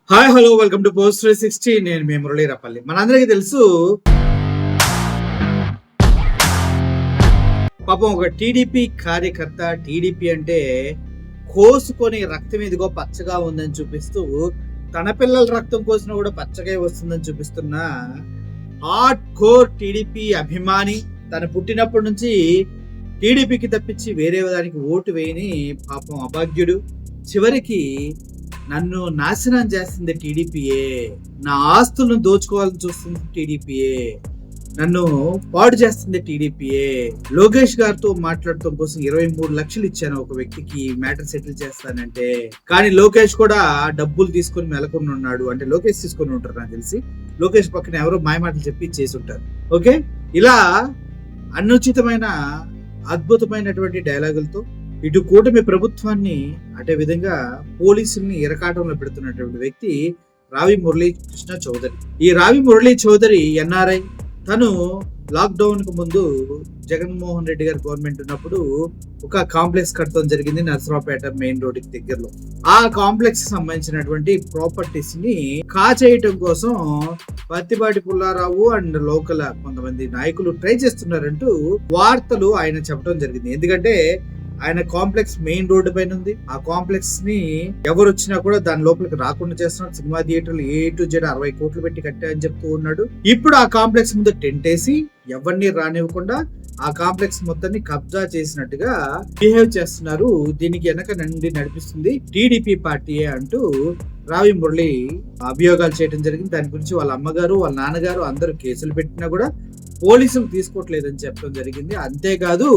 Hi hello welcome to post 360. నేను మీ మురళీ రపల్లి. మనందరికీ తెలుసు, పాపం ఒక టీడీపీ కార్యకర్త టీడీపీ అంటే కోసుకొని రక్తం ఇదిగో పచ్చగా ఉందని చూపిస్తూ, తన పిల్లల రక్తం కోసినా కూడా పచ్చగా వస్తుందని చూపిస్తున్న హార్డ్ కోర్ టీడీపీ అభిమాని, తను పుట్టినప్పటి నుంచి టీడీపీకి తప్పించి వేరే దానికి ఓటు వేయని పాపం అభాగ్యుడు. చివరికి నన్ను నాశనం చేస్తుంది టీడీపీయే, నా ఆస్తులను దోచుకోవాలని చూస్తుంది టీడీపీయే, నన్ను పాడు చేస్తుంది టీడీపీయే. లోకేష్ గారితో మాట్లాడటం కోసం 23 లక్షలు ఇచ్చాను ఒక వ్యక్తికి మ్యాటర్ సెటిల్ చేస్తానంటే, కానీ లోకేష్ కూడా డబ్బులు తీసుకొని మెలకొని ఉన్నాడు. అంటే లోకేష్ తీసుకొని ఉంటారు నాకు తెలిసి. లోకేష్ పక్కన ఎవరో మాయమాటలు చెప్పి చేసి ఉంటారు. ఓకే, ఇలా అనుచితమైన అద్భుతమైనటువంటి డైలాగులతో ఇటు కూటమి ప్రభుత్వాన్ని అదే విధంగా పోలీసుల్ని ఇరకాటంలో పెడుతున్నటువంటి వ్యక్తి రావి మురళీ కృష్ణ చౌదరి. ఈ రావి మురళీ చౌదరి ఎన్ఆర్ఐ. తను లాక్డౌన్ కు ముందు జగన్మోహన్ రెడ్డి గారి గవర్నమెంట్ ఉన్నప్పుడు ఒక కాంప్లెక్స్ కట్టడం జరిగింది నర్సరావుపేట మెయిన్ రోడ్ కి దగ్గరలో. ఆ కాంప్లెక్స్ సంబంధించినటువంటి ప్రాపర్టీస్ ని కాచేయటం కోసం పత్తిపాటి పుల్లారావు అండ్ లోకల్ కొంతమంది నాయకులు ట్రై చేస్తున్నారంటూ వార్తలు ఆయన చెప్పడం జరిగింది. ఎందుకంటే ఆయన కాంప్లెక్స్ మెయిన్ రోడ్డు పైన ఉంది. ఆ కాంప్లెక్స్ ని ఎవరు వచ్చినా కూడా దాని లోపలికి రాకుండా చేస్తున్నాడు. సినిమా థియేటర్లు A to Z 60 కోట్లు పెట్టి కట్టాయని చెప్తూ ఉన్నాడు. ఇప్పుడు ఆ కాంప్లెక్స్ ముందు టెంట్ వేసి ఎవరిని రానివ్వకుండా ఆ కాంప్లెక్స్ మొత్తాన్ని కబ్జా చేసినట్టుగా బిహేవ్ చేస్తున్నారు. దీనికి వెనక నుండి నడిపిస్తుంది టీడీపీ పార్టీయే అంటూ రావి మురళి అభియోగాలు చేయడం జరిగింది. దాని గురించి వాళ్ళ అమ్మగారు వాళ్ళ నాన్నగారు అందరూ కేసులు పెట్టినా కూడా పోలీసులు తీసుకోవట్లేదని చెప్పడం జరిగింది. అంతేకాదు,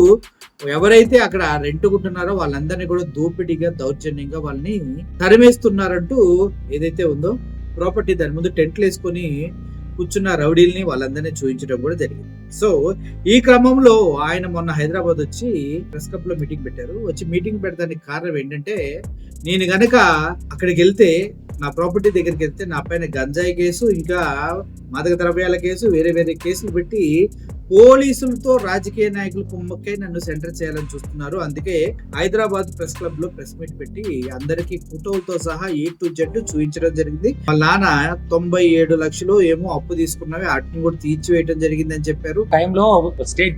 ఎవరైతే అక్కడ రెంటుకుంటున్నారో వాళ్ళందరినీ కూడా దోపిడీగా దౌర్జన్యంగా వాళ్ళని తరిమేస్తున్నారంటూ ఏదైతే ఉందో ప్రాపర్టీ దాని ముందు టెంట్లు వేసుకొని కూర్చున్న రౌడీల్ని వాళ్ళందరినీ చూపించడం కూడా జరిగింది. సో ఈ క్రమంలో ఆయన మొన్న హైదరాబాద్ వచ్చి ప్రెస్ క్లబ్ లో మీటింగ్ పెట్టారు. వచ్చి మీటింగ్ పెట్టడానికి కారణం ఏంటంటే, నేను గనక అక్కడికి వెళ్తే, నా ప్రాపర్టీ దగ్గరికి వెళ్తే నా పైన గంజాయి కేసు, ఇంకా మాదక ద్రవ్యాల కేసు, వేరే వేరే కేసులు పెట్టి పోలీసులతో రాజకీయ నాయకులు కుమ్మక్కై నన్ను సెంటర్ చేయాలని చూస్తున్నారు. అందుకే హైదరాబాద్ ప్రెస్ క్లబ్ లో ప్రెస్ మీట్ పెట్టి అందరికి ఫోటోలతో సహా A to Z చూపించడం జరిగింది. వాళ్ళ నాన్న 97 లక్షలు ఏమో అప్పు తీసుకున్నవి, వాటిని కూడా తీర్చివేయడం జరిగింది అని చెప్పారు. టైంలో స్టేట్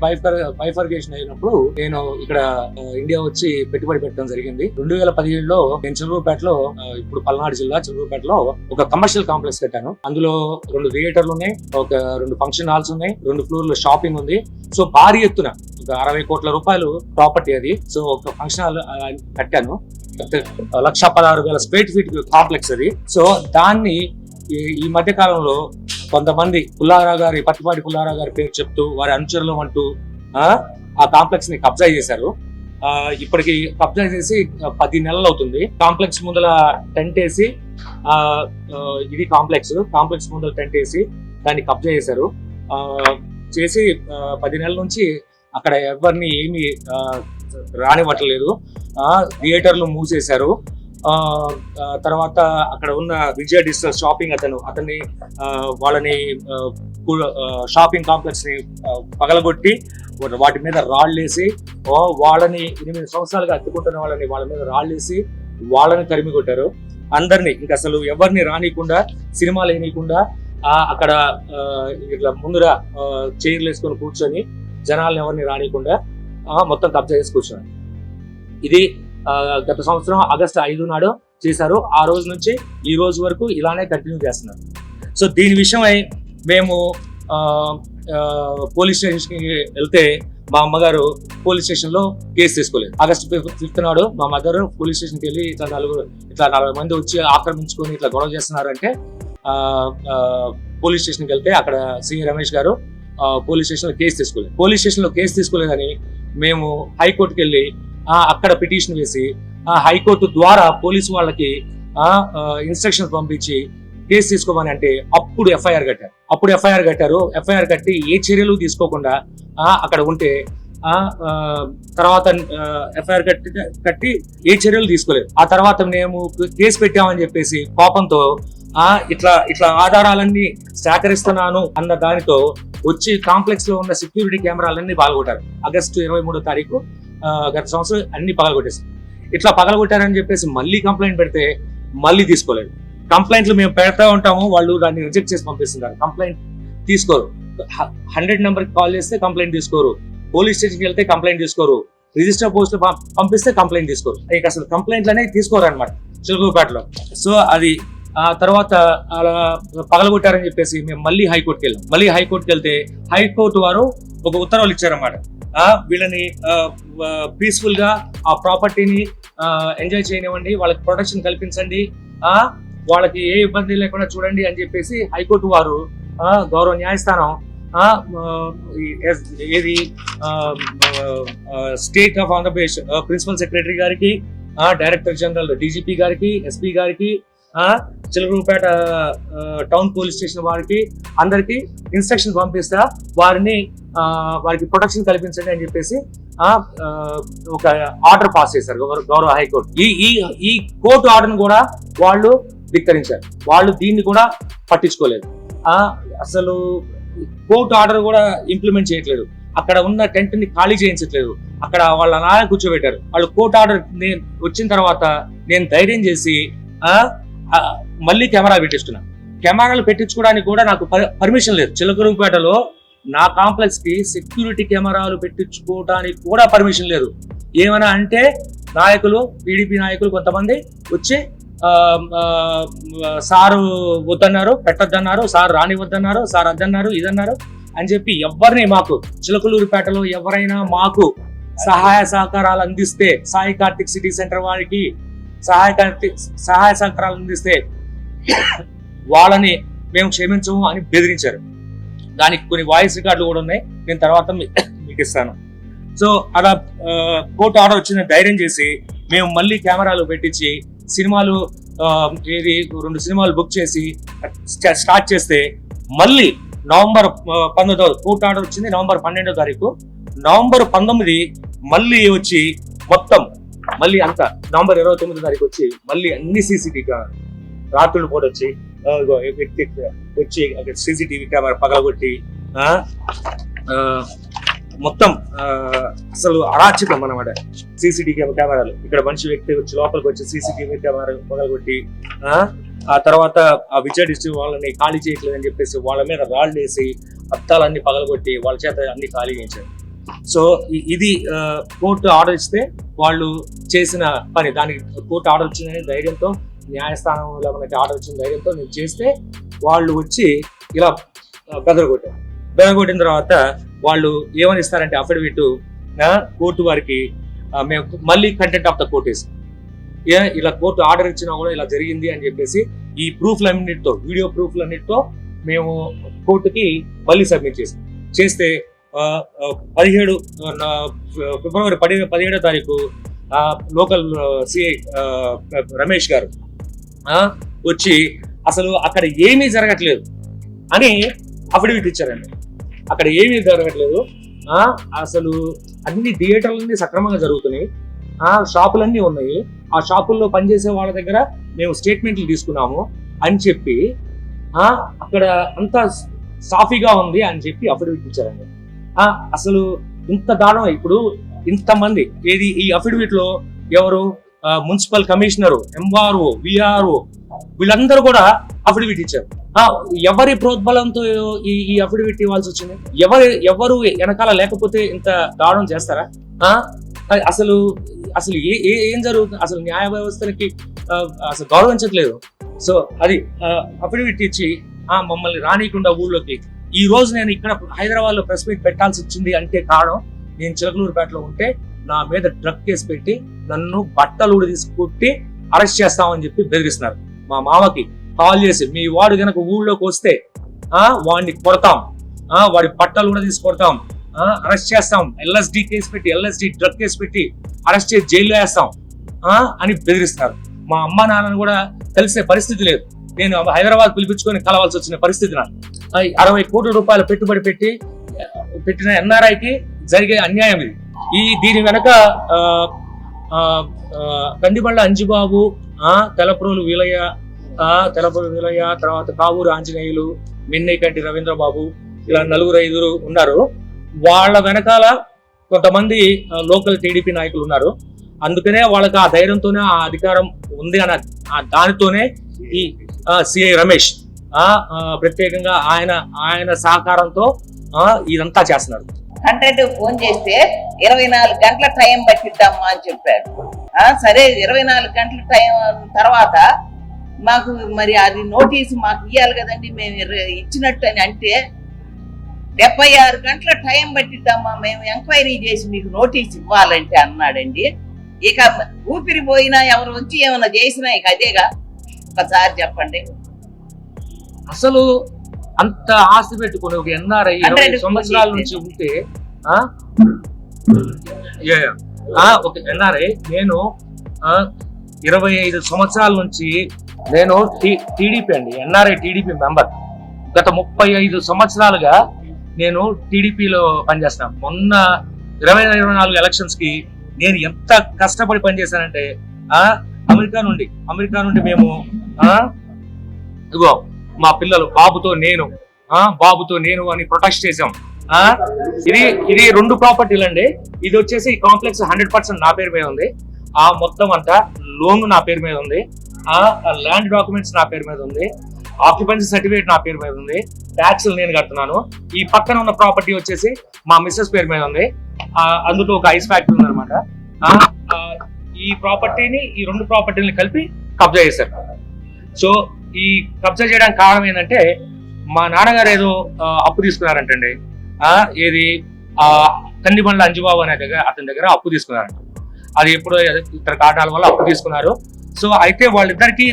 బైఫర్గేషన్ అయినప్పుడు నేను ఇక్కడ ఇండియా వచ్చి పెట్టుబడి పెట్టడం జరిగింది. 2017లో నేను చంద్రబాబుపేటలో, ఇప్పుడు పల్నాడు జిల్లా చంద్రబాబుపేటలో ఒక కమర్షియల్ కాంప్లెక్స్ కట్టాను. అందులో 2 థియేటర్లు ఉన్నాయి, ఒక 2 ఫంక్షన్ హాల్స్ ఉన్నాయి, 2 ఫ్లోర్లు షాపింగ్ ఉంది. సో భారీ ఎత్తున ఒక 60 కోట్ల రూపాయలు ప్రాపర్టీ అది. సో ఒక ఫంక్షన్ హాల్ కట్టాను. 1,16,000 స్క్వేర్ ఫీట్ కాంప్లెక్స్ అది. సో దాన్ని ఈ మధ్య కాలంలో కొంతమంది పత్తిపాటి పుల్లారావు గారి పేరు చెప్తూ వారి అనుచరులు అంటూ ఆ కాంప్లెక్స్ ని కబ్జా చేశారు. ఇప్పటికి కబ్జా చేసి 10 నెలలు అవుతుంది. కాంప్లెక్స్ ముందల టెంట్ వేసి, ఇది కాంప్లెక్స్ ముందల టెంట్ వేసి దాన్ని కబ్జా చేశారు. చేసి 10 నెలల నుంచి అక్కడ ఎవరిని ఏమి రానివ్వట్లేదు. థియేటర్లు మూసేశారు. తర్వాత అక్కడ ఉన్న విజయ డిజిటల్ షాపింగ్ అతన్ని వాళ్ళని షాపింగ్ కాంప్లెక్స్ ని పగలగొట్టి వాటి మీద రాళ్ళేసి, వాళ్ళని 8 సంవత్సరాలుగా అత్తుకుంటున్న వాళ్ళ మీద రాళ్ళేసి వాళ్ళని తరిమి కొట్టారు. అందరినీ ఇంకా అసలు ఎవరిని రానియకుండా, సినిమాలు వేయకుండా అక్కడ ఇట్లా ముందుగా చైర్లు వేసుకొని కూర్చొని జనాలను ఎవరిని రానియకుండా మొత్తం కబ్జా చేసి కూర్చున్నారు. ఇది గత సంవత్సరం ఆగస్టు 5 నాడు చేశారు. ఆ రోజు నుంచి ఈ రోజు వరకు ఇలానే కంటిన్యూ చేస్తున్నారు. సో దీని విషయమై మేము పోలీస్ స్టేషన్కి వెళ్తే మా అమ్మగారు పోలీస్ స్టేషన్ లో కేసు తీసుకోలేదు. ఆగస్టు 5 నాడు మా మదర్ పోలీస్ స్టేషన్కి వెళ్ళి ఇట్లా 40 మంది వచ్చి ఆక్రమించుకొని ఇట్లా గొడవ చేస్తున్నారంటే పోలీస్ స్టేషన్కి వెళ్తే అక్కడ సి రమేష్ గారు పోలీస్ స్టేషన్ లో కేసు తీసుకోలేదని మేము హైకోర్టుకి వెళ్ళి అక్కడ పిటిషన్ వేసి హైకోర్టు ద్వారా పోలీసు వాళ్ళకి ఇన్స్ట్రక్షన్ పంపించి కేసు తీసుకోమని అంటే అప్పుడు ఎఫ్ఐఆర్ కట్టారు. ఎఫ్ఐఆర్ కట్టి ఏ చర్యలు తీసుకోకుండా అక్కడ ఉంటే తర్వాత ఎఫ్ఐఆర్ కట్టి ఏ చర్యలు తీసుకోలేదు. ఆ తర్వాత మేము కేసు పెట్టామని చెప్పేసి కోపంతో ఇట్లా ఆధారాలన్నీ సేకరిస్తున్నాను అన్న దానితో వచ్చి కాంప్లెక్స్ లో ఉన్న సెక్యూరిటీ కెమెరాలన్నీ పగలగొట్టారు. ఆగస్టు 23వ తారీఖు గత సంవత్సరం అన్ని పగలగొట్టేసారు. ఇట్లా పగలగొట్టారని చెప్పేసి మళ్ళీ కంప్లైంట్ పెడితే మళ్ళీ తీసుకోలేదు. కంప్లైంట్లు మేము పెడతా ఉంటాము, వాళ్ళు దాన్ని రిజెక్ట్ చేసి పంపిస్తున్నారు. కంప్లైంట్ తీసుకోరు. 100 నెంబర్కి కాల్ చేస్తే కంప్లైంట్ తీసుకోరు, పోలీస్ స్టేషన్కి వెళ్తే కంప్లైంట్ తీసుకోరు, రిజిస్టర్ పోస్ట్ పంపిస్తే కంప్లైంట్ తీసుకోరు. ఇక అసలు కంప్లైంట్లు అనేవి తీసుకోరు అనమాట చిలకలూరుపేటలో. సో అది ఆ తర్వాత అలా పగలగొట్టారని చెప్పేసి మేము మళ్ళీ హైకోర్టుకి వెళ్ళాం. మళ్ళీ హైకోర్టుకి వెళ్తే హైకోర్టు వారు ఒక ఉత్తర్వులు ఇచ్చారన్నమాట. వీళ్ళని పీస్ఫుల్ గా ఆ ప్రాపర్టీని ఎంజాయ్ చేయనివ్వండి, వాళ్ళకి ప్రొటెక్షన్ కల్పించండి, వాళ్ళకి ఏ ఇబ్బంది లేకుండా చూడండి అని చెప్పేసి హైకోర్టు వారు గౌరవ న్యాయస్థానం ఏది state of Andhra Pradesh principal secretary గారికి, డైరెక్టర్ జనరల్ డీజీపీ గారికి, ఎస్పీ గారికి, చిలకలూరుపేట టౌన్ పోలీస్ స్టేషన్ వారికి అందరికి ఇన్స్ట్రక్షన్ పంపిస్తా వారికి ప్రొటెక్షన్ కల్పించండి అని చెప్పేసి ఒక ఆర్డర్ పాస్ చేశారు గౌరవ హైకోర్టు. ఈ కోర్టు ఆర్డర్ను కూడా వాళ్ళు ధిక్కరించారు. వాళ్ళు దీన్ని కూడా పట్టించుకోలేదు. అసలు కోర్టు ఆర్డర్ కూడా ఇంప్లిమెంట్ చేయట్లేదు. అక్కడ ఉన్న టెంట్ ని ఖాళీ చేయించట్లేదు. అక్కడ వాళ్ళ నాయ కూర్చోబెట్టారు. వాళ్ళు కోర్టు ఆర్డర్ వచ్చిన తర్వాత నేను ధైర్యం చేసి మళ్ళీ కెమెరా పెట్టిస్తున్నా. కెమెరాలు పెట్టించుకోవడానికి కూడా నాకు పర్మిషన్ లేదు. చిలకలూరుపేటలో నా కాంప్లెక్స్ కి సెక్యూరిటీ కెమెరాలు పెట్టించుకోవడానికి కూడా పర్మిషన్ లేదు. ఏమైనా అంటే నాయకులు, టీడీపీ నాయకులు కొంతమంది వచ్చి సారు వద్దన్నారు, పెట్టొద్దన్నారు, సార్ రానివద్దన్నారు, సార్ అద్దన్నారు, ఇదన్నారు అని చెప్పి ఎవరిని మాకు చిలకలూరుపేటలో ఎవరైనా మాకు సహాయ సహకారాలు అందిస్తే, సాయి కార్తిక్ సిటీ సెంటర్ వారికి సహాయ సహకారాలు అందిస్తే వాళ్ళని మేము క్షమించము అని బెదిరించారు. దానికి కొన్ని వాయిస్ రికార్డులు కూడా ఉన్నాయి, నేను తర్వాత మీకు ఇస్తాను. సో అలా కోర్టు ఆర్డర్ వచ్చిన ధైర్యం చేసి మేము మళ్ళీ కెమెరాలు పెట్టించి సినిమాలు 2 సినిమాలు బుక్ చేసి స్టార్ట్ చేస్తే మళ్ళీ నవంబర్ 19 కోర్టు ఆర్డర్ వచ్చింది. నవంబర్ 12వ తారీఖు, నవంబర్ 19 మళ్ళీ వచ్చి మొత్తం మళ్ళీ అంతా నవంబర్ 29వ తారీఖు వచ్చి మళ్ళీ అన్ని సీసీటీవీ రాత్రులు కూడా వచ్చి సీసీటీవీ కెమెరా పగలగొట్టి మొత్తం అసలు అరాచకం అన్నమాట. సీసీటీవీ కెమెరాలు ఇక్కడ వ్యక్తి వచ్చి లోపలికి వచ్చి సీసీటీవీ కెమెరా పగలగొట్టి ఆ తర్వాత ఆ విజయ డిస్ట్రిక్ట్ వాళ్ళని ఖాళీ చేయట్లేదని చెప్పేసి వాళ్ళ మీద రాళ్ళు వేసి అద్దాలన్నీ పగలగొట్టి వాళ్ళ చేత అన్ని ఖాళీ చేయించారు. సో ఇది కోర్టు ఆర్డర్ ఇస్తే వాళ్ళు చేసిన పని. దానికి కోర్టు ఆర్డర్ వచ్చిన ధైర్యంతో, న్యాయస్థానంలో మనకి ఆర్డర్ వచ్చిన ధైర్యంతో నేను చేస్తే వాళ్ళు వచ్చి ఇలా బెదరగొట్టిన తర్వాత వాళ్ళు ఏమని ఇస్తారంటే అఫిడవిట్ కోర్టు వారికి మేము మళ్ళీ కంటెంట్ ఆఫ్ ద కోర్ట్ వేస్తాం. ఇలా కోర్టు ఆర్డర్ ఇచ్చినా కూడా ఇలా జరిగింది అని చెప్పేసి ఈ ప్రూఫ్లన్నిటితో, వీడియో ప్రూఫ్లన్నిటితో మేము కోర్టుకి మళ్ళీ సబ్మిట్ చేస్తే 17 ఫిబ్రవరి 17వ తారీఖు లోకల్ సిఐ రమేష్ గారు వచ్చి అసలు అక్కడ ఏమీ జరగట్లేదు అని అఫిడవిట్ ఇచ్చారండి. అక్కడ ఏమీ జరగట్లేదు, అసలు అన్ని థియేటర్లన్నీ సక్రమంగా జరుగుతున్నాయి, షాపులన్నీ ఉన్నాయి, ఆ షాపుల్లో పనిచేసే వాళ్ళ దగ్గర మేము స్టేట్మెంట్లు తీసుకున్నాము అని చెప్పి అక్కడ అంతా సాఫీగా ఉంది అని చెప్పి అఫిడవిట్ ఇచ్చారండి. అసలు ఇంత దారుణం. ఇప్పుడు ఇంతమంది ఈ అఫిడవిట్ లో ఎవరు మున్సిపల్ కమిషనరు, ఎంఆర్ఓ, విఆర్ఓ వీళ్ళందరూ కూడా అఫిడవిట్ ఇచ్చారు. ఎవరి ప్రోద్బలంతో ఈ అఫిడవిట్ ఇవ్వాల్సి వచ్చింది? ఎవరు వెనకాల లేకపోతే ఇంత దారుణం చేస్తారా? అసలు ఏం జరుగుతుంది? అసలు న్యాయ వ్యవస్థకి అసలు గౌరవించట్లేదు. సో అది అఫిడవిట్ ఇచ్చి మమ్మల్ని రానియకుండా ఊళ్ళోకి. ఈ రోజు నేను ఇక్కడ హైదరాబాద్ లో ప్రెస్ మీట్ పెట్టాల్సి వచ్చింది అంటే కారణం, నేను చిలకలూరుపేటలో ఉంటే నా మీద డ్రగ్ కేసు పెట్టి నన్ను బట్టలు తీసుకుట్టి అరెస్ట్ చేస్తామని చెప్పి బెదిరిస్తున్నారు. మా మామకి కాల్ చేసి మీ వాడు గనక ఊళ్ళోకి వస్తే వాడిని కొడతాం, వాడి బట్టలు కూడా తీసుకొడతాం, అరెస్ట్ చేస్తాం, ఎల్ఎస్డి కేసు పెట్టి, ఎల్ఎస్డి డ్రగ్ కేసు పెట్టి అరెస్ట్ చేసి జైల్లో వేస్తాం అని బెదిరిస్తున్నారు. మా అమ్మ నాన్నను కూడా తెలిసే పరిస్థితి లేదు. నేను హైదరాబాద్ పిలిపించుకొని కలవాల్సి వచ్చిన పరిస్థితి నాకు. 60 కోట్ల రూపాయలు పెట్టుబడి పెట్టిన ఎన్ఆర్ఐకి జరిగే అన్యాయం ఇది. దీని వెనక కందిబండ్ల అంజిబాబు, తెలప్రోలు వీలయ్య, తర్వాత కావూరు ఆంజనేయులు, మిన్నైకంటి రవీంద్రబాబు, ఇలా 4-5 ఉన్నారు. వాళ్ళ వెనకాల కొంతమంది లోకల్ టీడీపీ నాయకులు ఉన్నారు. అందుకనే వాళ్ళకి ఆ ధైర్యంతోనే ఆ అధికారం ఉంది అన్న దానితోనే ఈ సిఐ రమేష్ ప్రత్యేకంగా ఆయన సహకారంతో ఇదంతా చేస్తున్నారు. 100 ఫోన్ చేస్తే 24 గంటల టైం పట్టిద్దామా అని చెప్పాడు. సరే 24 గంటల టైం తర్వాత మాకు మరి అది నోటీసు మాకు ఇవ్వాలి కదండి, మేము ఇచ్చినట్టు అని అంటే 76 గంటల టైం పట్టిద్దామా మేము ఎంక్వైరీ చేసి మీకు నోటీస్ ఇవ్వాలంటే అన్నాడండి. ఇక ఊపిరి పోయినా ఎవరు వచ్చి ఏమైనా చేసినా ఇక అదేగా. ఒకసారి చెప్పండి. అసలు అంత ఆస్తి పెట్టుకుని ఒక ఎన్ఆర్ఐ 20 సంవత్సరాల నుంచి ఉంటే ఒక ఎన్ఆర్ఐ నేను 25 సంవత్సరాల నుంచి నేను టీడీపీ అండి, ఎన్ఆర్ఐ టీడీపీ మెంబర్. గత 35 సంవత్సరాలుగా నేను టీడీపీలో పనిచేస్తున్నాను. మొన్న 2024 ఎలక్షన్స్ కి నేను ఎంత కష్టపడి పనిచేశానంటే అమెరికా నుండి మేము ఇగో మా పిల్లలు బాబుతో నేను అని ప్రొటెస్ట్ చేసాం. ఇది 2 ప్రాపర్టీలు అండి. ఇది వచ్చేసి కాంప్లెక్స్ 100% నా పేరు మీద ఉంది. మొత్తం అంతా లోన్ నా పేరు మీద ఉంది. ల్యాండ్ డాక్యుమెంట్స్ నా పేరు మీద ఉంది. ఆక్యుపెన్సీ సర్టిఫికేట్ నా పేరు మీద ఉంది. ట్యాక్స్లు నేను కడుతున్నాను. ఈ పక్కన ఉన్న ప్రాపర్టీ వచ్చేసి మా మిస్సెస్ పేరు మీద ఉంది. అందులో ఒక ఐస్ ఫ్యాక్టరీ ఉంది అనమాట. ఈ 2 ప్రాపర్టీని కలిపి కబ్జా చేశారు. సో ఈ కబ్జా చేయడానికి కారణం ఏంటంటే మా నాన్నగారు ఏదో అప్పు తీసుకున్నారంటండి. ఏది కందిబండ్ల అంజుబాబు అనే అతని దగ్గర అప్పు తీసుకున్నారంట. అది ఎప్పుడో ఇతర కారణాల వల్ల అప్పు తీసుకున్నారు. సో అయితే వాళ్ళిద్దరికి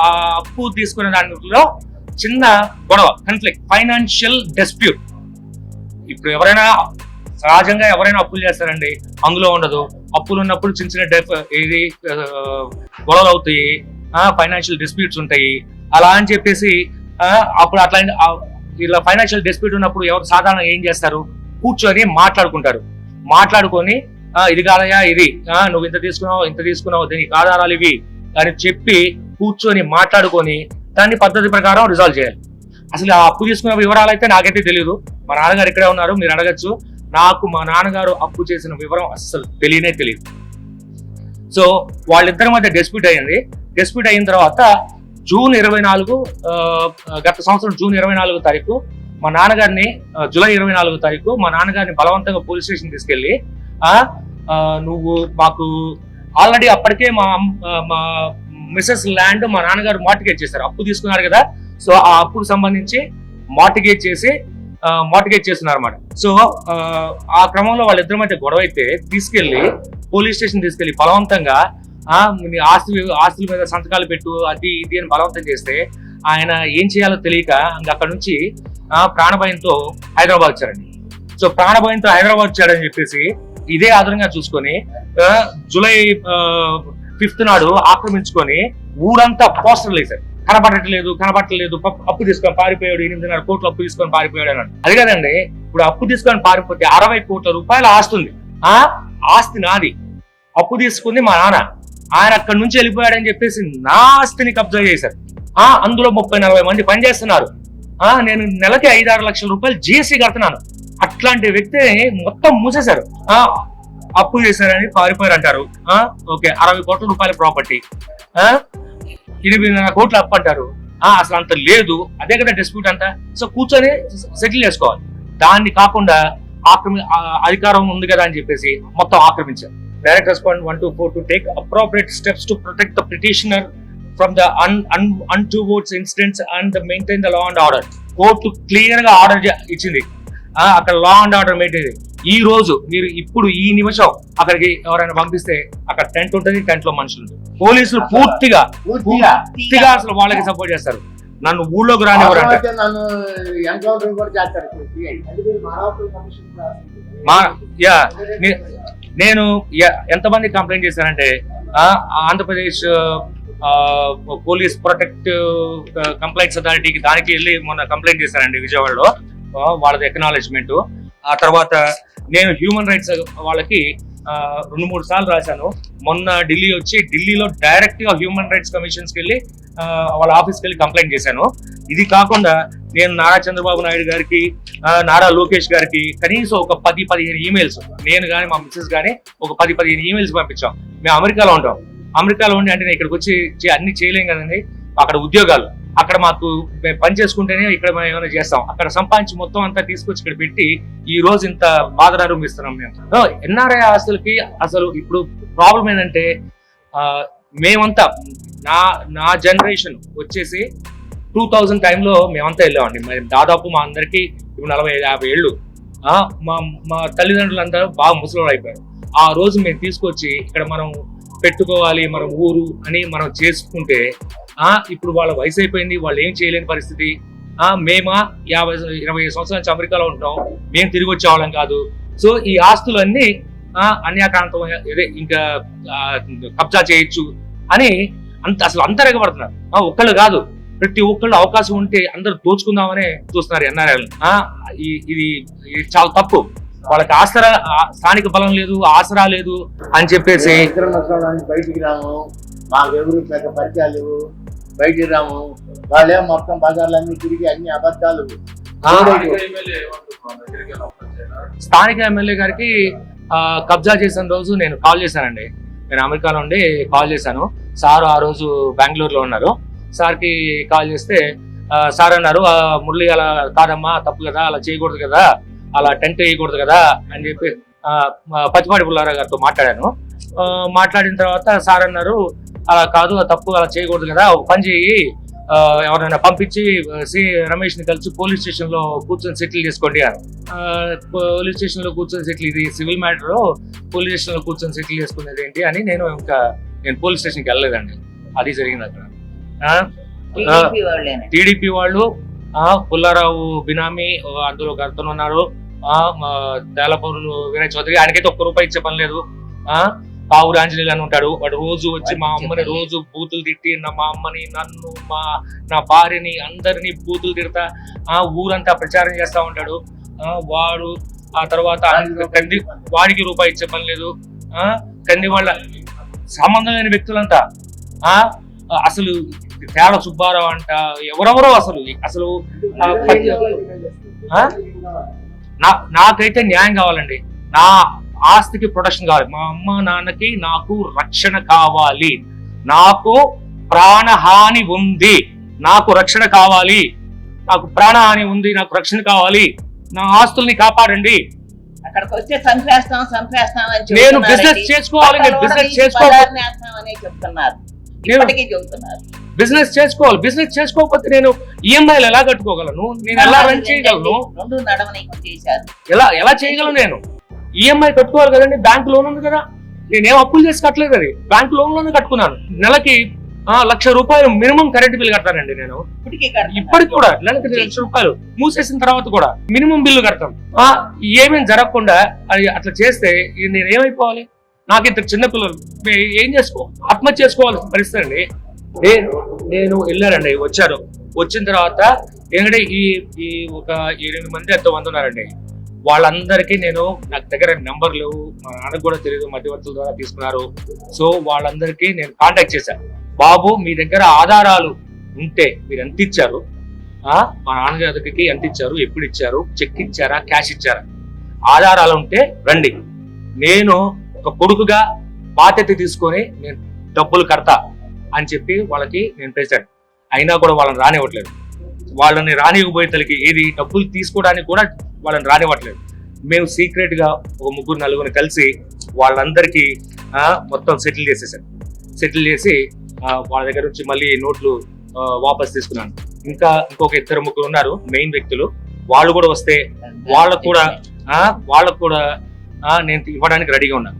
ఆ అప్పు తీసుకునే దానిలో చిన్న గొడవ, కాన్ఫ్లిక్ట్, ఫైనాన్షియల్ డిస్ప్యూట్. ఇప్పుడు సహజంగా ఎవరైనా అప్పులు చేస్తారండి, అందులో ఉండదు. అప్పులు ఉన్నప్పుడు చిన్న గొడవలు అవుతాయి, ఫైనాన్షియల్ డిస్ప్యూట్స్ ఉంటాయి. అలా అని చెప్పేసి అప్పుడు ఇలా ఫైనాన్షియల్ డిస్ప్యూట్ ఉన్నప్పుడు ఎవరు సాధారణంగా ఏం చేస్తారు, కూర్చొని మాట్లాడుకొని ఇది కాదయా, ఇది నువ్వు ఇంత తీసుకున్నావు దీనికి ఆధారాలు ఇవి అని చెప్పి కూర్చొని మాట్లాడుకొని దాన్ని పద్ధతి ప్రకారం రిజాల్వ్ చేయాలి. అసలు ఆ అప్పు తీసుకున్న వివరాలు అయితే నాకైతే తెలియదు. మా నాన్నగారు ఇక్కడే ఉన్నారు, మీరు అడగచ్చు. నాకు మా నాన్నగారు అప్పు చేసిన వివరం అస్సలు తెలియదు. సో వాళ్ళిద్దరి మధ్య డిస్ప్యూట్ అయ్యింది. డిస్ప్యూట్ అయిన తర్వాత గత సంవత్సరం జూన్ 24 తారీఖు మా నాన్నగారిని, జూలై 24 తారీఖు మా నాన్నగారిని బలవంతంగా పోలీస్ స్టేషన్ తీసుకెళ్లి నువ్వు మాకు ఆల్రెడీ అప్పటికే మా మిస్సెస్ ల్యాండ్ మా నాన్నగారు మార్టిగేజ్ చేశారు, అప్పు తీసుకున్నారు కదా. సో ఆ అప్పుకు సంబంధించి మార్టిగేజ్ చేస్తున్నారు అనమాట. సో ఆ క్రమంలో వాళ్ళిద్దరి మధ్య గొడవ అయితే పోలీస్ స్టేషన్ తీసుకెళ్లి బలవంతంగా ఆస్తుల మీద సంతకాలు పెట్టు, అది ఇది అని బలవంతం చేస్తే ఆయన ఏం చేయాలో తెలియక అక్కడ నుంచి ప్రాణభయంతో హైదరాబాద్ వచ్చారండి. సో ప్రాణభయంతో హైదరాబాద్ వచ్చాడని చెప్పేసి ఇదే ఆధారంగా చూసుకొని జూలై 5th నాడు ఆక్రమించుకొని ఊరంతా పోస్టర్లు వేశారు. కనబడట్లేదు, అప్పు తీసుకొని పారిపోయాడు, 8.5 కోట్లు అప్పు తీసుకొని పారిపోయాడు అన్నాడు. అది కదండి, ఇప్పుడు అప్పు తీసుకొని పారిపోతే 60 కోట్ల రూపాయల ఆస్తి ఉంది. ఆస్తి నాది, అప్పు తీసుకుంది మా నాన్న. ఆయన అక్కడి నుంచి వెళ్ళిపోయాడని చెప్పేసి నా ఆస్తిని కబ్జా చేశారు. అందులో 30-40 మంది పనిచేస్తున్నారు. నేను నెలకి 5-6 లక్షల రూపాయలు జీఎస్టీ కడుతున్నాను. అట్లాంటి వ్యక్తిని మొత్తం మూసేశారు. అప్పు చేశారని పారిపోయారు అంటారు. ఓకే, 60 కోట్ల రూపాయల ప్రాపర్టీ, 8.5 కోట్లు అప్పు అంటారు. అసలు అంత లేదు, అదే కదా డిస్ప్యూట్ అంతా. సో కూర్చొని సెటిల్ చేసుకోవాలి. దాన్ని కాకుండా అధికారం ఉంది కదా అని చెప్పేసి మొత్తం ఆక్రమించారు. Direct respond 124 to take appropriate steps to protect the petitioner from the untoward incidents and maintain the law and order. Court clear గా ఆర్డర్ ఇచ్చింది. అక్కడ లా అండ్ ఆర్డర్ మెయింటైన్. ఈ రోజు మీరు ఇప్పుడు ఈ నిమిషం అక్కడికి ఎవరైనా పంపిస్తే అక్కడ టెంట్ ఉంటుంది, టెంట్ లో మనుషులు ఉంటారు. పోలీసులు పూర్తిగా అసలు వాళ్ళకి సపోర్ట్ చేస్తారు. నన్ను ఊళ్ళోకి రానివ్వరు అంటే నేను ఎంతమంది కంప్లైంట్ చేశానంటే ఆంధ్రప్రదేశ్ పోలీస్ ప్రొటెక్టివ్ కంప్లైంట్స్ అథారిటీకి దానికి వెళ్ళి మొన్న కంప్లైంట్ చేశానండి విజయవాడలో. వాళ్ళది ఎక్నాలెడ్జ్మెంట్. ఆ తర్వాత నేను హ్యూమన్ రైట్స్ వాళ్ళకి 2-3 సార్లు రాశాను. మొన్న ఢిల్లీలో డైరెక్ట్ గా హ్యూమన్ రైట్స్ కమిషన్స్ కి వెళ్ళి వాళ్ళ ఆఫీస్కి వెళ్ళి కంప్లైంట్ చేశాను. ఇది కాకుండా నేను నారా చంద్రబాబు నాయుడు గారికి, నారా లోకేష్ గారికి కనీసం ఒక 10-15 ఈమెయిల్స్, నేను కానీ మా మిస్సెస్ కానీ ఒక 10-15 ఈమెయిల్స్ పంపించాం. మేము అమెరికాలో ఉండి అంటే ఇక్కడికి వచ్చి అన్ని చేయలేం కదండి. అక్కడ ఉద్యోగాలు, అక్కడ మాకు మేము పని చేసుకుంటేనే ఇక్కడ మేము ఏమైనా చేస్తాం, అక్కడ సంపాదించి మొత్తం అంతా తీసుకొచ్చి ఇక్కడ పెట్టి ఈ రోజు ఇంత బాధ అనుభవిస్తున్నాం మేము. ఎన్ఆర్ఐ ఆస్తులకి అసలు ఇప్పుడు ప్రాబ్లం ఏంటంటే మేమంతా నా జనరేషన్ వచ్చేసి 2000 టైంలో మేమంతా వెళ్ళామండి. దాదాపు మా అందరికి ఇప్పుడు 40-50 ఏళ్ళు. మా తల్లిదండ్రులందరూ బాగా ముసలి అయిపోయారు. ఆ రోజు మేము తీసుకొచ్చి ఇక్కడ మనం పెట్టుకోవాలి, మనం ఊరు అని మనం చేసుకుంటే ఇప్పుడు వాళ్ళ వయసు అయిపోయింది, వాళ్ళు ఏం చేయలేని పరిస్థితి. మేమా 50-20 సంవత్సరాల నుంచి అమెరికాలో ఉంటున్నాం, మేము తిరిగి వచ్చేవాళ్ళం కాదు. సో ఈ ఆస్తులన్నీ అన్యాక్రాంతం ఇంకా కబ్జా చేయొచ్చు అని అసలు అంతరెగబడుతున్నారు. ఒక్కళ్ళు కాదు, ప్రతి ఒక్కళ్ళు అవకాశం ఉంటే అందరూ దోచుకుందామనే చూస్తున్నారు ఎన్ఆర్ఐలు. ఇది చాలా తప్పు. వాళ్ళకి ఆసరా, స్థానిక బలం లేదు, ఆసరా లేదు అని చెప్పేసి బయటికి రాము, మాకు ఎవరు పెద్ద పరిచయాలు లేవు, బయటికి రాము. వాళ్ళే మొత్తం బజార్లన్నీ తిరిగి అన్ని అబద్ధాలు. స్థానిక ఎమ్మెల్యే గారికి కబ్జా చేసిన రోజు నేను కాల్ చేశానండి. నేను అమెరికాలో ఉండి కాల్ చేశాను. సార్ ఆ రోజు బెంగళూరులో ఉన్నారు. సార్కి కాల్ చేస్తే సార్ అన్నారు, మురళి అలా కాదమ్మా, తప్పు కదా, అలా చేయకూడదు కదా, అలా టెంట్ వేయకూడదు కదా అని చెప్పి పచ్చిపాటి పుల్లారావు గారితో మాట్లాడాను. మాట్లాడిన తర్వాత సార్ అన్నారు, అలా కాదు, తప్పు, అలా చేయకూడదు కదా, ఒక పని చేయి, ఎవరైనా పంపించి సి రమేష్ ని కలిసి పోలీస్ స్టేషన్ లో కూర్చొని సెటిల్ చేసుకోండి అని. పోలీస్ స్టేషన్ లో కూర్చొని సెటిల్, ఇది సివిల్ మ్యాటర్, పోలీస్ స్టేషన్ లో కూర్చొని సెటిల్ చేసుకునేది ఏంటి అని నేను పోలీస్ స్టేషన్ కి వెళ్ళలేదండి. అది జరిగింది అక్కడ. టీడీపీ వాళ్ళు పుల్లారావు బినామీ, అందులో ఒక అతను ఉన్నారు, దేలపూరు వినయ్ చౌదరి, ఆయనకైతే ₹1 ఇచ్చే పని లేదు. పావురు ఆంజనేయులు అని ఉంటాడు, వాడు రోజు వచ్చి మా అమ్మని రోజు బూతులు తిట్టి, మా అమ్మని, నన్ను, నా భార్యని, అందరినీ బూతులు తిడతా ఊరంతా ప్రచారం చేస్తా ఉంటాడు. వాడు ఆ తర్వాత వాడికి ₹1 ఇచ్చే పని లేదు. కంది వాళ్ళ సంబంధం లేని వ్యక్తులంతా అసలు తేడ సుబ్బారావు అంట, ఎవరెవరో అసలు నాకైతే న్యాయం కావాలండి. నా ఆస్తికి ప్రొటెక్షన్ కావాలి, మా అమ్మ నాన్నకి నాకు రక్షణ కావాలి, నాకు ప్రాణహాని ఉంది, నాకు రక్షణ కావాలి, నాకు ప్రాణహాని ఉంది, నాకు రక్షణ కావాలి, నా ఆస్తుల్ని కాపాడండి. అక్కడికి వచ్చే సంపేస్తాం అని నేను బిజినెస్ చేసుకోవాలి, బిజినెస్ చేసుకోవాలి. బిజినెస్ చేసుకోకపోతే నేను ఈఎంఐలు ఎలా కట్టుకోగలను, నేను ఎలా రన్ చేయగలను, ఎలా చేయగలను? నేను ఈఎంఐ కట్టుకోవాలి కదండి, బ్యాంక్ లోన్ ఉంది కదా, నేనేం అప్పులు చేసి కట్టలేదు, అది బ్యాంక్ లోన్ లోనే కట్టుకున్నాను. నెలకి ₹1,00,000 మినిమం కరెంట్ బిల్ కడతానండి నేను. ఇప్పటికి కూడా నెలకి ₹1,00,000 మూసేసిన తర్వాత కూడా మినిమం బిల్లు కడతాం. ఏమేం జరగకుండా అది అట్లా చేస్తే నేను ఏమైపోవాలి? నాకు ఇద్దరు చిన్నపిల్లలు, ఏం ఆత్మహత్య చేసుకోవాల్సిన పరిస్థితి అండి. నేను వెళ్ళానండి, వచ్చాను. వచ్చిన తర్వాత ఏంటంటే ఈ ఒక 8 మంది ఎంతమంది ఉన్నారండి, వాళ్ళందరికీ నాకు దగ్గర నెంబర్ లేవు, మా నాన్నకు కూడా తెలియదు, మధ్యవర్తుల ద్వారా తీసుకున్నారు. సో వాళ్ళందరికీ నేను కాంటాక్ట్ చేశాను. బాబు, మీ దగ్గర ఆధారాలు ఉంటే మీరు ఎంత ఇచ్చారు, మా నాన్నగారికి ఎంత ఇచ్చారు, ఎప్పుడు ఇచ్చారు, చెక్ ఇచ్చారా, క్యాష్ ఇచ్చారా, ఆధారాలు ఉంటే రండి, నేను ఒక కొడుకుగా బాధ్యత తీసుకొని నేను డబ్బులు కడతా అని చెప్పి వాళ్ళకి నేను పేశాను. అయినా కూడా వాళ్ళని రానివ్వట్లేదు. వాళ్ళని రానివ్వబోయేతలకి ఏది డబ్బులు తీసుకోవడానికి కూడా వాళ్ళని రానివ్వట్లేదు. మేము సీక్రెట్ గా ఒక 3-4 కలిసి వాళ్ళందరికీ మొత్తం సెటిల్ చేసేసాను. సెటిల్ చేసి వాళ్ళ దగ్గర నుంచి మళ్ళీ నోట్లు వాపస్ తీసుకున్నాను. ఇంకొక 2-3 ఉన్నారు మెయిన్ వ్యక్తులు, వాళ్ళు కూడా వస్తే వాళ్ళకు కూడా నేను ఇవ్వడానికి రెడీగా ఉన్నాను.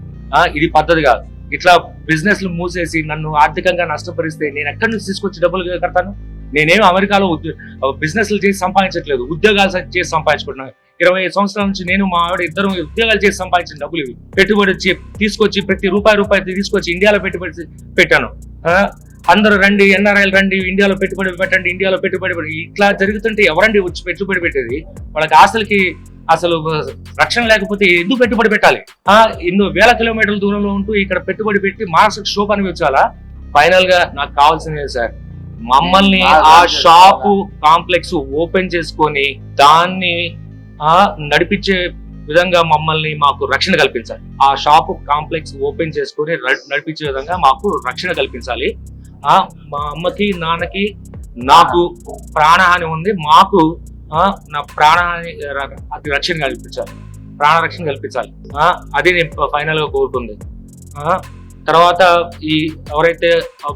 ఇది పద్ధతి కాదు. ఇట్లా బిజినెస్లు మూసేసి నన్ను ఆర్థికంగా నష్టపరిస్తే నేను ఎక్కడి నుంచి తీసుకొచ్చి డబ్బులు కడతాను? నేనేం అమెరికాలో బిజినెస్లు చేసి సంపాదించట్లేదు, ఉద్యోగాలు చేసి సంపాదించుకుంటున్నాను. 20 సంవత్సరాల నుంచి నేను మా ఆవిడ ఇద్దరు ఉద్యోగాలు చేసి సంపాదించిన డబ్బులు ఇవి. పెట్టుబడి తీసుకొచ్చి ప్రతి రూపాయి తీసుకొచ్చి ఇండియాలో పెట్టుబడి పెట్టాను. అందరూ రండి, ఎన్ఆర్ఐలు రండి, ఇండియాలో పెట్టుబడి పెట్టండి, ఇండియాలో పెట్టుబడి ఇట్లా జరుగుతుంటే ఎవరండి వచ్చి పెట్టుబడి పెట్టేది? వాళ్ళకి ఆస్తులకి అసలు రక్షణ లేకపోతే ఎందుకు పెట్టుబడి పెట్టాలి? ఎన్నో వేల కిలోమీటర్ల దూరంలో ఉంటూ ఇక్కడ పెట్టుబడి పెట్టి మానసిక శోభ అనిపించాలా? ఫైనల్ గా నాకు కావాల్సింది సార్, మమ్మల్ని ఆ షాపు కాంప్లెక్స్ ఓపెన్ చేసుకొని దాన్ని నడిపించే విధంగా మాకు రక్షణ కల్పించాలి. ఆ షాపు కాంప్లెక్స్ ఓపెన్ చేసుకొని నడిపించే విధంగా మాకు రక్షణ కల్పించాలి. మా అమ్మకి నాన్నకి నాకు ప్రాణహాని ఉంది, మాకు నా ప్రాణహాని అది రక్షణ కల్పించాలి, ప్రాణ రక్షణ కల్పించాలి. అది నేను ఫైనల్ గా కోరుకుంది. తర్వాత ఈ ఎవరైతే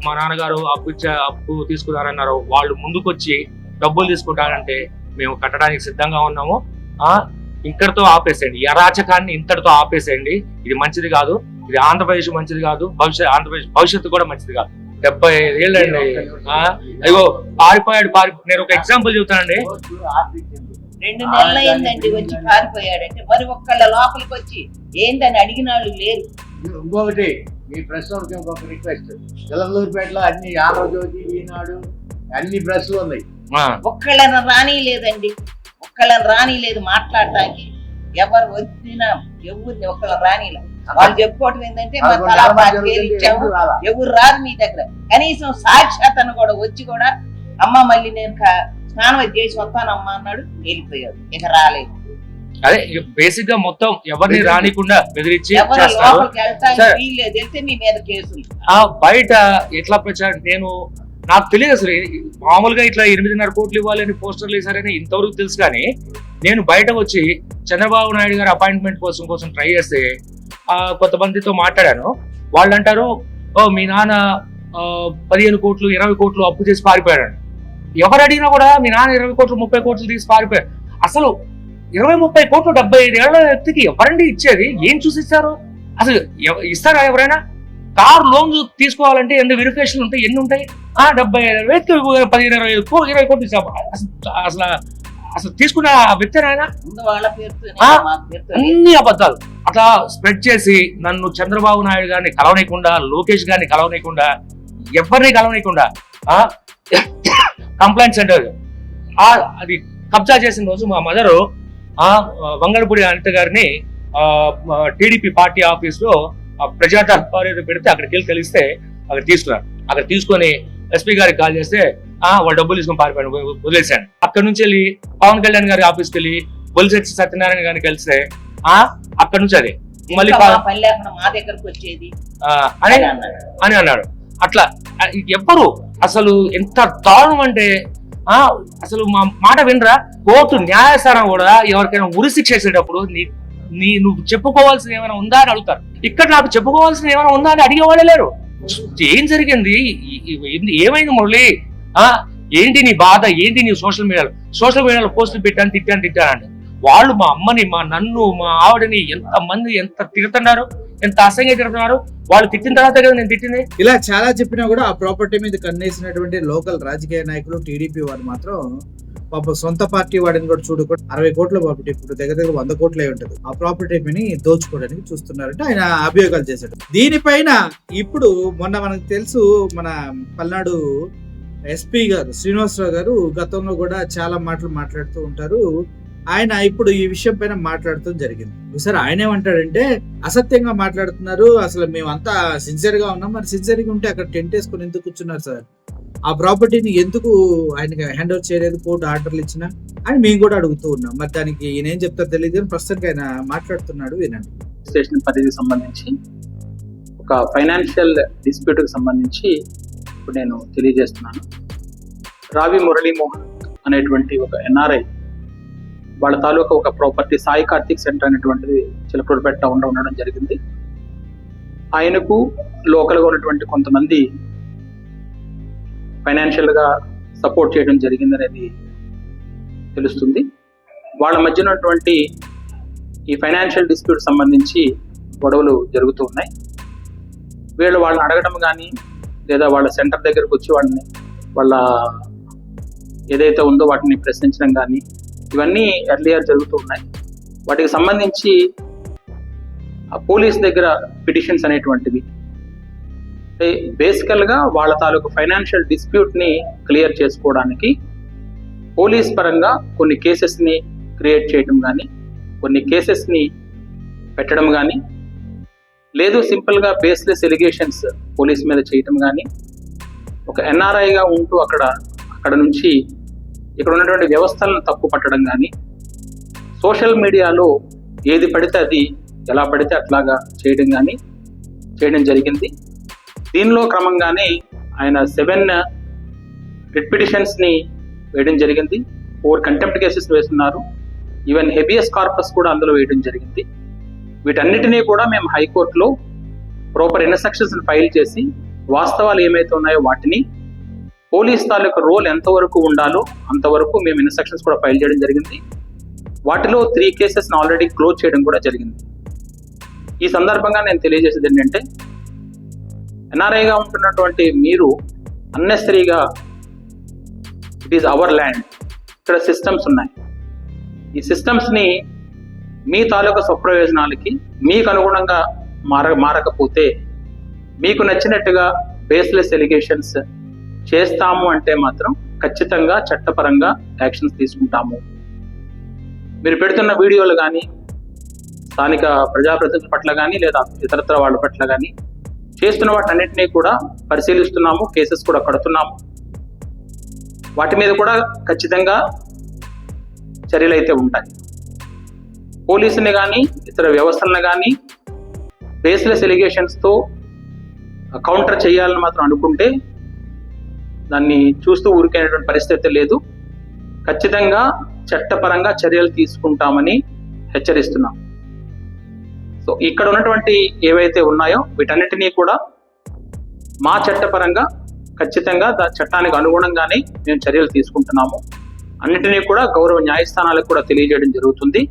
మా నాన్నగారు అప్పు తీసుకున్నారన్నారో వాళ్ళు ముందుకొచ్చి డబ్బులు తీసుకుంటారంటే మేము కట్టడానికి సిద్ధంగా ఉన్నాము. ఇక్కడితో ఆపేసేయండి, ఈ అరాచకాన్ని ఇంతటితో ఆపేసేయండి. ఇది మంచిది కాదు, ఇది ఆంధ్రప్రదేశ్ మంచిది కాదు, ఆంధ్రప్రదేశ్ భవిష్యత్తు కూడా మంచిది కాదు. 75 ఏళ్ళండి. అయ్యో పారిపోయాడు. నేను ఒక ఎగ్జాంపుల్ చెబుతానండి. 2 నెలలు అయిందండి వచ్చి పారిపోయాడంటే, మరి ఒక్కళ్ళ లోపలికి వచ్చి ఏందని అడిగిన వాళ్ళు లేరు. ఇంకొకటి మీ ప్రశ్నకి ఇంకొక రిక్వెస్ట్, చిలకలూరుపేటలో అన్ని ఆంధ్రజ్యోతి, ఈనాడు అన్ని ప్రెస్లు ఉన్నాయి. ఒక్కళ్ళని రానిలేదండి, ఒక్కళ్ళని రానిలేదు మాట్లాడటానికి. ఎవరు వచ్చినా ఎవరిని ఒక్కళ్ళ రానిలే. వాళ్ళు చెప్పుకోవటం ఏంటంటే మా తలా 5,000 ఇచ్చాము, ఎవరు రాదు మీ దగ్గర. కనీసం సాక్షాత్ కూడా వచ్చి కూడా అమ్మ మళ్ళీ నేను స్నానం చేసి వస్తానమ్మా అన్నాడు, వెళ్ళిపోయాడు, ఇక రాలేదు. అదే బేసిక్ గా మొత్తం ఎవరిని రానికుండా బెదిరించి వీల్లేదు, వెళ్తే మీ మీద కేసులు. బయట ఎట్లా ప్రచారం నాకు తెలియదు అసలు. మామూలుగా ఇట్లా 8.5 కోట్లు ఇవ్వాలని పోస్టర్లు వేసారని ఇంతవరకు తెలుసు. కానీ నేను బయట వచ్చి చంద్రబాబు నాయుడు గారి అపాయింట్మెంట్ కోసం ట్రై చేస్తే కొంతమందితో మాట్లాడాను. వాళ్ళు అంటారు, మీ నాన్న 15 కోట్లు 20 కోట్లు అప్పు చేసి పారిపోయాడు. ఎవరు అడిగినా కూడా మీ నాన్న 20 కోట్లు 30 కోట్లు తీసి పారిపోయారు. అసలు 20-30 కోట్లు 75 ఏళ్ల వ్యక్తికి ఎవరండి ఇచ్చేది? ఏం చూసిస్తారు? అసలు ఇస్తారా ఎవరైనా? కార్ లోన్ తీసుకోవాలంటే ఎన్ని వెరిఫికేషన్లు ఉంటాయి, ఎన్ని ఉంటాయి? 75 వ్యక్తి 15-20 కోట్లు అసలు తీసుకున్న వ్యక్తి ఆయన అన్ని అబద్ధాలు అట్లా స్ప్రెడ్ చేసి నన్ను చంద్రబాబు నాయుడు గారిని కలవనీయకుండా, లోకేష్ గారిని కలవనీయకుండా, ఎవరిని కలవనీయకుండా కంప్లైంట్ సెంటర్ అది కబ్జా చేసిన రోజు మా మదరు వంగలపూడి అనిత గారిని టీడీపీ పార్టీ ఆఫీస్ లో ప్రజా దర్బారు పెడితే అక్కడికి వెళ్ళి కలిస్తే అక్కడ తీసుకున్నారు. అక్కడ తీసుకొని ఎస్పీ గారికి కాల్ చేస్తే వాళ్ళు డబ్బులు తీసుకొని పారిపోయాను, వదిలేశాను. అక్కడ నుంచి వెళ్ళి పవన్ కళ్యాణ్ గారి ఆఫీస్కి వెళ్ళి బొలిశెట్టి సత్యనారాయణ గారిని కలిస్తే అక్కడ నుంచి అది మళ్ళీ మా దగ్గరకు వచ్చేది అని అన్నాడు. అట్లా ఎవ్వరు అసలు ఎంత దారుణం అంటే అసలు మా మాట వినరా? కోర్టు న్యాయస్థానం కూడా ఎవరికైనా ఉరిశిక్ష చేసేటప్పుడు నువ్వు చెప్పుకోవాల్సిన ఏమైనా ఉందా అని అడుగుతారు. ఇక్కడ నాకు చెప్పుకోవాల్సిన ఏమైనా ఉందా అని అడిగేవాళ్ళే లేరు. ఏం జరిగింది, ఏమైంది మురళి, ఏంటి నీ బాధ, ఏంటి నీ సోషల్ మీడియాలో పోస్టులు తిట్టానండి. వాళ్ళు మా అమ్మని, నన్ను, మా ఆవిడని ఎంత తిడుతున్నారు, ఎంత అసహ్యంగా తిడుతున్నారు. వాళ్ళు తిట్టిన తర్వాత కదా నేను తిట్టింది. ఇలా చాలా చెప్పినా కూడా ఆ ప్రాపర్టీ మీద కన్నేసినటువంటి లోకల్ రాజకీయ నాయకులు టీడీపీ వారు మాత్రం పాప సొంత పార్టీ వాడిని కూడా చూడకుండా 60 కోట్ల ప్రాపర్టీ, ఇప్పుడు దగ్గర 100 కోట్లే ఉంటుంది, ఆ ప్రాపర్టీని దోచుకోవడానికి చూస్తున్నారంటే ఆయన అభియోగాలు చేశాడు. దీనిపైన ఇప్పుడు మొన్న మనకు తెలుసు, మన పల్నాడు ఎస్పీ గారు శ్రీనివాసరావు గారు గతంలో కూడా చాలా మాటలు మాట్లాడుతూ ఉంటారు. ఆయన ఇప్పుడు ఈ విషయం పైన మాట్లాడటం జరిగింది. సార్ ఆయన ఏమంటాడంటే, అసత్యంగా మాట్లాడుతున్నారు, అసలు మేమంతా సిన్సియర్ గా ఉన్నాం, మరి సిన్సియర్ గా ఉంటే అక్కడ టెంట్ వేసుకుని ఎందుకు కూర్చున్నారు సార్, ఆ ప్రాపర్టీని ఎందుకు ఆయనకి హ్యాండ్ ఓవర్ చేయలేదు, కోర్టు ఆర్డర్లు ఇచ్చినా అని మేము కూడా అడుగుతూ ఉన్నాం. మరి దానికి ఈయన ఏం చెప్తారు తెలియదు, కానీ ప్రస్తుతానికి ఆయన మాట్లాడుతున్నాడు, వినండి. స్టేషన్ పరిధికి సంబంధించి ఒక ఫైనాన్షియల్ డిస్ప్యూట్ కి సంబంధించి ఇప్పుడు నేను తెలియజేస్తున్నాను. రావి మురళీమోహన్ అనేటువంటి ఒక ఎన్ఆర్ఐ, వాళ్ళ తాలూకా ఒక ప్రాపర్టీ సాయి కార్తిక్ సెంటర్ అనేటువంటిది చిలకలూరుపేట టౌన్లో ఉండడం జరిగింది. ఆయనకు లోకల్గా ఉన్నటువంటి కొంతమంది ఫైనాన్షియల్గా సపోర్ట్ చేయడం జరిగింది అనేది తెలుస్తుంది. వాళ్ళ మధ్య ఉన్నటువంటి ఈ ఫైనాన్షియల్ డిస్ప్యూట్ సంబంధించి గొడవలు జరుగుతూ ఉన్నాయి. వాళ్ళని అడగడం కానీ, లేదా వాళ్ళ సెంటర్ దగ్గరకు వచ్చి వాళ్ళ ఏదైతే ఉందో వాటిని ప్రశ్నించడం కానీ, ఇవన్నీ ఎర్లియర్ జరుగుతూ ఉన్నాయి. వాటికి సంబంధించి పోలీస్ దగ్గర పిటిషన్స్ అనేటువంటివి బేసికల్గా వాళ్ళ తాలూకు ఫైనాన్షియల్ డిస్ప్యూట్ని క్లియర్ చేసుకోవడానికి పోలీస్ పరంగా కొన్ని కేసెస్ని క్రియేట్ చేయడం కానీ, కొన్ని కేసెస్ని పెట్టడం కానీ, లేదు సింపుల్గా బేస్లెస్ ఎలిగేషన్స్ పోలీస్ మీద చేయటం కానీ, ఒక ఎన్ఆర్ఐగా ఉంటూ అక్కడ నుంచి ఇక్కడ ఉన్నటువంటి వ్యవస్థలను తప్పు పట్టడం కానీ, సోషల్ మీడియాలో ఏది పడితే అది ఎలా పడితే అట్లాగా చేయడం జరిగింది. దీనిలో క్రమంగానే ఆయన 7 రిట్ పిటిషన్స్ ని వేయడం జరిగింది, 4 కంటెంప్ట్ కేసెస్ వేస్తున్నారు, ఈవెన్ హెబియస్ కార్పస్ కూడా అందులో వేయడం జరిగింది. వీటన్నిటినీ కూడా మేము హైకోర్టులో ప్రాపర్ ఇన్స్ట్రక్షన్స్ ఫైల్ చేసి వాస్తవాలు ఏమైతే ఉన్నాయో వాటిని పోలీస్ తాలూకు రోల్ ఎంతవరకు ఉండాలో అంతవరకు మేము ఇన్స్ట్రక్షన్స్ కూడా ఫైల్ చేయడం జరిగింది. వాటిలో 3 కేసెస్ ఆల్రెడీ క్లోజ్ చేయడం కూడా జరిగింది. ఈ సందర్భంగా నేను తెలియజేసేది ఏంటంటే, ఎన్ఆర్ఐగా ఉంటున్నటువంటి మీరు అన్నెసరీగా ఇట్ ఈస్ అవర్ ల్యాండ్, ఇక్కడ సిస్టమ్స్ ఉన్నాయి, ఈ సిస్టమ్స్ని మీ తాలూకా స్వప్రయోజనాలకి మీకు అనుగుణంగా మారకపోతే మీకు నచ్చినట్టుగా బేస్లెస్ ఎలిగేషన్స్ చేస్తాము అంటే మాత్రం ఖచ్చితంగా చట్టపరంగా యాక్షన్స్ తీసుకుంటాము. మీరు పెడుతున్న వీడియోలు కానీ స్థానిక ప్రజాప్రతినిధుల పట్ల కానీ లేదా ఇతరత్ర వాళ్ళ పట్ల కానీ చేస్తున్న వాటన్నిటినీ కూడా పరిశీలిస్తున్నాము, కేసెస్ కూడా కడుతున్నాము. వాటి మీద కూడా ఖచ్చితంగా చర్యలు అయితే ఉంటాయి. పోలీసుని కానీ ఇతర వ్యవస్థలను కానీ బేస్లెస్ ఎలిగేషన్స్తో కౌంటర్ చేయాలని మాత్రం అనుకుంటే దాన్ని చూస్తూ ఊరికైనటువంటి పరిస్థితి లేదు. ఖచ్చితంగా చట్టపరంగా చర్యలు తీసుకుంటామని హెచ్చరిస్తున్నాం. సో ఇక్కడ ఉన్నటువంటి ఏవైతే ఉన్నాయో వీటన్నిటినీ కూడా మా చట్టపరంగా ఖచ్చితంగా చట్టానికి అనుగుణంగానే మేము చర్యలు తీసుకుంటున్నాము. అన్నిటినీ కూడా గౌరవ న్యాయస్థానాలకు కూడా తెలియజేయడం జరుగుతుంది.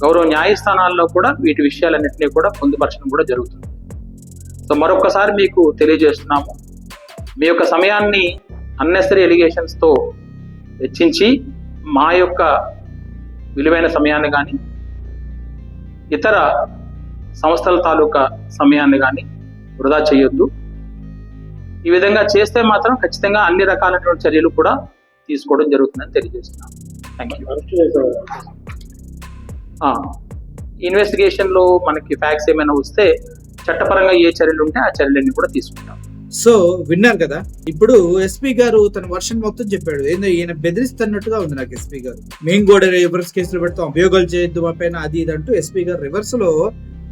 గౌరవ న్యాయస్థానాల్లో కూడా వీటి విషయాలన్నింటినీ కూడా పొందుపరచడం కూడా జరుగుతుంది. సో మరొకసారి మీకు తెలియజేస్తున్నాము, మీ యొక్క సమయాన్ని అన్నెసరీ ఎలిగేషన్స్తో వెచ్చించి మా యొక్క విలువైన సమయాన్ని కానీ ఇతర సంస్థల తాలూకా సమయాన్ని కానీ వృధా చేయొద్దు. ఈ విధంగా చేస్తే మాత్రం ఖచ్చితంగా అన్ని రకాలైనటువంటి చర్యలు కూడా తీసుకోవడం జరుగుతుందని తెలియజేస్తున్నాను. Thank you. ఇన్వెస్టిగేషన్లో మనకి ఫ్యాక్ట్స్ ఏమైనా వస్తే చట్టపరంగా ఏ చర్యలు ఉంటే ఆ చర్యలన్నీ కూడా తీసుకుంటాం. సో విన్నారు కదా, ఇప్పుడు ఎస్పీ గారు తన వర్షన్ మొత్తం చెప్పాడు. ఏందో ఈయన బెదిరిస్తున్నట్టుగా ఉంది నాకు ఎస్పీ గారు. మేము కూడా రివర్స్ కేసులు పెడతాం, అభియోగాలు చేయొద్దు మా పైన, అది ఇది అంటూ ఎస్పీ గారు రివర్స్ లో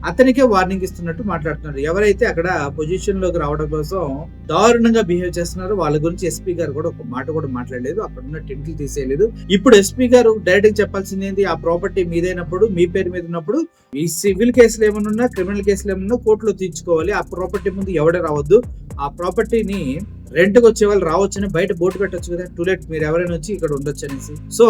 అతనికే వార్నింగ్ ఇస్తున్నట్టు మాట్లాడుతున్నారు. ఎవరైతే అక్కడ పొజిషన్ లోకి రావడం కోసం దారుణంగా బిహేవ్ చేస్తున్నారో వాళ్ళ గురించి ఎస్పీ గారు కూడా ఒక మాట కూడా మాట్లాడలేదు, అక్కడ ఉన్న టెంట్లు తీసేయలేదు. ఇప్పుడు ఎస్పీ గారు డైరెక్ట్ చెప్పాల్సింది ఏంటి, ఆ ప్రాపర్టీ మీదైనప్పుడు మీ పేరు మీద ఉన్నప్పుడు ఈ సివిల్ కేసులు ఏమన్నా క్రిమినల్ కేసులు ఏమన్నా కోర్టులో తీర్చుకోవాలి. ఆ ప్రాపర్టీ ముందు ఎవడే రావద్దు, ఆ ప్రాపర్టీని రెంట్కి వచ్చే వాళ్ళు రావచ్చని బయట బోర్డు పెట్టొచ్చు కదా, టూలెట్ మీరు ఎవరైనా వచ్చి ఇక్కడ ఉండొచ్చు అనేసి. సో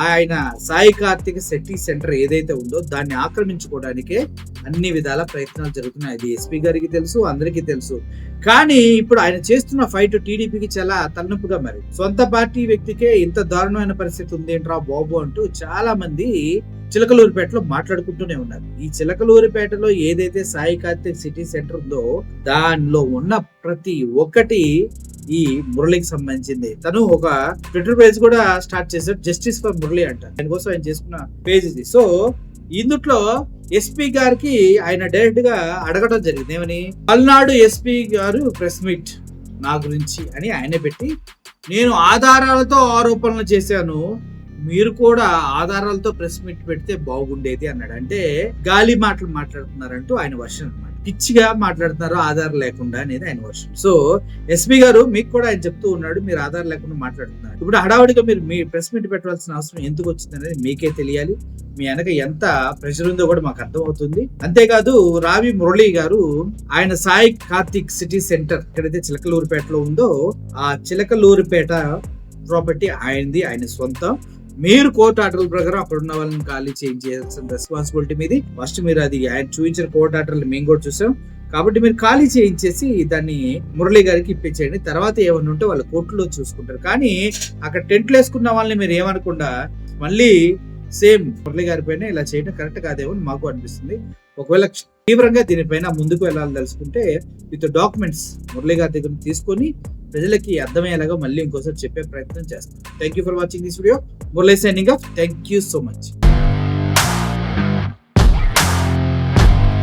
ఆయన సాయి కార్తిక్ శెట్టి సెంటర్ ఏదైతే ఉందో దాన్ని ఆక్రమించుకోవడానికే అన్ని విధాల ప్రయత్నాలు జరుగుతున్నాయి. అది ఎస్పీ గారికి తెలుసు, అందరికీ తెలుసు. కానీ ఇప్పుడు ఆయన చేస్తున్న ఫైట్ టీడీపీకి చాలా తలనొప్పిగా మరి. సొంత పార్టీ వ్యక్తికే ఇంత దారుణమైన పరిస్థితి ఉంది ఏంట్రా బాబు అంటూ చాలా మంది చిలకలూరిపేటలో మాట్లాడుకుంటూనే ఉన్నారు. ఈ చిలకలూరిపేటలో ఏదైతే సాయి కార్తిక్ సిటీ సెంటర్ ఉందో దానిలో ఉన్న ప్రతి ఒక్కటి ఈ మురళికి సంబంధించింది. తను ఒక ట్విట్టర్ పేజ్ కూడా స్టార్ట్ చేశాడు, జస్టిస్ ఫర్ మురళి అంట. దానికోసం ఆయన చేసుకున్న పేజ్ ఇది. సో ఇందుట్లో ఎస్పీ గారికి ఆయన డైరెక్ట్ గా అడగడం జరిగింది, ఏమని, పల్నాడు ఎస్పీ గారు ప్రెస్ మీట్ నా గురించి అని ఆయనే పెట్టి, నేను ఆధారాలతో ఆరోపణలు చేశాను, మీరు కూడా ఆధారాలతో ప్రెస్ మీట్ పెడితే బాగుండేది అన్నాడు. అంటే గాలి మాటలు మాట్లాడుతున్నారంటూ ఆయన వర్షన్ అన్నమాట. పిచ్చిగా మాట్లాడుతున్నారు ఆధారం లేకుండా అనేది ఆయన వర్షన్. సో ఎస్పీ గారు మీకు కూడా ఆయన చెప్తూ ఉన్నాడు, మీరు ఆధారం లేకుండా మాట్లాడుతున్నారు. ఇప్పుడు హడావుడిగా మీరు మీ ప్రెస్ మీట్ పెట్టవలసిన అవసరం ఎందుకు వచ్చింది అనేది మీకే తెలియాలి. మీ వెనక ఎంత ప్రెషర్ ఉందో కూడా మాకు అర్థమవుతుంది. అంతేకాదు రావి మురళి గారు ఆయన సాయి కార్తిక్ సిటీ సెంటర్ ఎక్కడైతే చిలకలూరిపేటలో ఉందో ఆ చిలకలూరిపేట ప్రాపర్టీ ఆయనది, ఆయన సొంతం. మీరు కోర్టు ఆర్డర్ల ప్రకారం అక్కడ ఉన్న వాళ్ళని ఖాళీ చేయాల్సిన రెస్పాన్సిబిలిటీ మీది. ఫస్ట్ మీరు అది ఆయన చూపించిన కోర్టు ఆర్డర్లు మేము కూడా చూసాం కాబట్టి మీరు ఖాళీ చేయించేసి దాన్ని మురళి గారికి ఇప్పించేయండి. తర్వాత ఏమన్నా ఉంటే వాళ్ళు కోర్టులో చూసుకుంటారు. కానీ అక్కడ టెంట్లు వేసుకున్న వాళ్ళని మీరు ఏమనకుండా మళ్ళీ సేమ్ మురళి గారి పైన ఇలా చేయడం కరెక్ట్ కాదేమో మాకు అనిపిస్తుంది. ఒకవేళ తీవ్రంగా దీనిపైన ముందుకు వెళ్ళాలని తెలుసుకుంటే విత్ డాక్యుమెంట్స్ మురళి గారి దగ్గర తీసుకొని ప్రజలకి అర్థమయ్యేలాగా మళ్ళీ ఇంకోసారి చెప్పే ప్రయత్నం చేస్తాం. Thank you for watching this video. Murali signing off. Thank you so much.